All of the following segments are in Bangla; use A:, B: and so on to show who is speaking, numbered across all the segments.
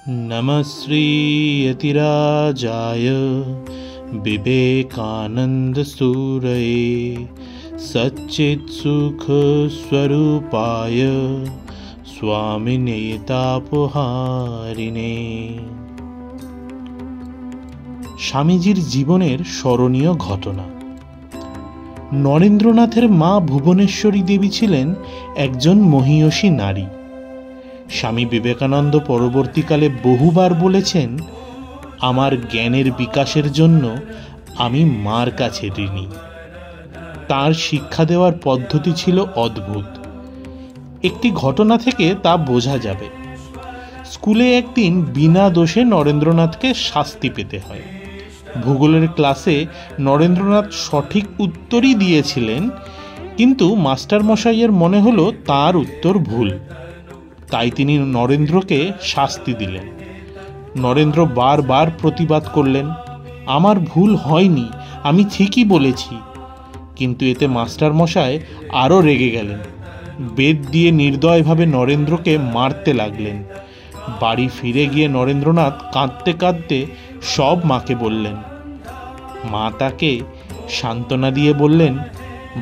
A: नमः श्रीयतिराजाय विवेकानन्दसूरये सच्चित्सुखस्वरूपाय स्वामिने तापहारिणे। স্বামীজির জীবনের স্মরণীয় ঘটনা। নরেন্দ্রনাথের মা ভুবনেশ্বরী দেবী ছিলেন একজন মহীয়সী নারী। স্বামী বিবেকানন্দ পরবর্তীকালে বহুবার বলেছেন, আমার জ্ঞানের বিকাশের জন্য আমি মার কাছে ঋণী। তার শিক্ষা দেওয়ার পদ্ধতি ছিল অদ্ভুত। একটি ঘটনা থেকে তা বোঝা যাবে। স্কুলে একদিন বিনা দোষে নরেন্দ্রনাথকে শাস্তি পেতে হয়। ভূগোলের ক্লাসে নরেন্দ্রনাথ সঠিক উত্তরই দিয়েছিলেন, কিন্তু মাস্টারমশাইয়ের মনে হলো তার উত্তর ভুল। তাই তিনি নরেন্দ্রকে শাস্তি দিলেন। নরেন্দ্র বারবার প্রতিবাদ করলেন, আমার ভুল হয়নি, আমি ঠিকই বলেছি। কিন্তু এতে মাস্টারমশাই আরও রেগে গেলেন। বেত দিয়ে নির্দয়ভাবে নরেন্দ্রকে মারতে লাগলেন। বাড়ি ফিরে গিয়ে নরেন্দ্রনাথ কাঁদতে কাঁদতে সব মাকে বললেন। মা তাকে সান্ত্বনা দিয়ে বললেন,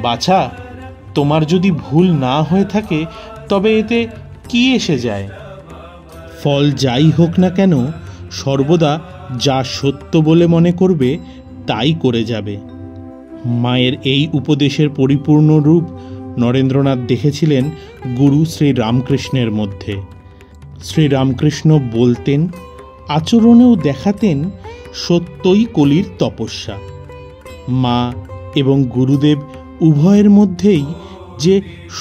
A: বাছা, তোমার যদি ভুল না হয়ে থাকে তবে এতে কি এসে যায়? ফল যাই হোক না কেন, সর্বদা যা সত্য বলে মনে করবে তাই করে যাবে। মায়ের এই উপদেশের পরিপূর্ণ রূপ নরেন্দ্রনাথ দেখেছিলেন গুরু শ্রী রামকৃষ্ণের মধ্যে। শ্রীরামকৃষ্ণ বলতেন, আচরণেও দেখাতেন, সত্যই কলির তপস্যা। মা এবং গুরুদেব উভয়ের মধ্যেই যে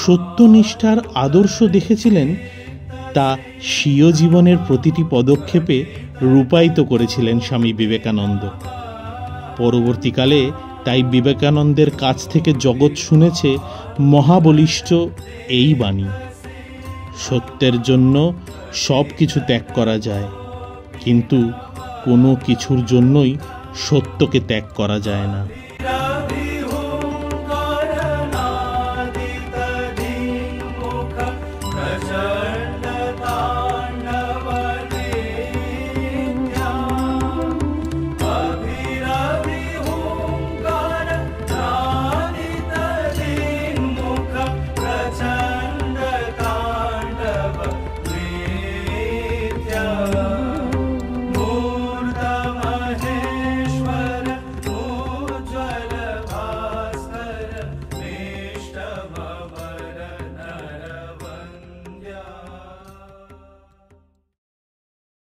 A: সত্যনিষ্ঠার আদর্শ দেখেছিলেন তা স্বীয় জীবনের প্রতিটি পদক্ষেপে রূপায়িত করেছিলেন স্বামী বিবেকানন্দ। পরবর্তীকালে তাই বিবেকানন্দের কাছ থেকে জগৎ শুনেছে মহাবলিষ্ঠ এই বাণী, সত্যের জন্য সব কিছু ত্যাগ করা যায়, কিন্তু কোনো কিছুর জন্যই সত্যকে ত্যাগ করা যায় না।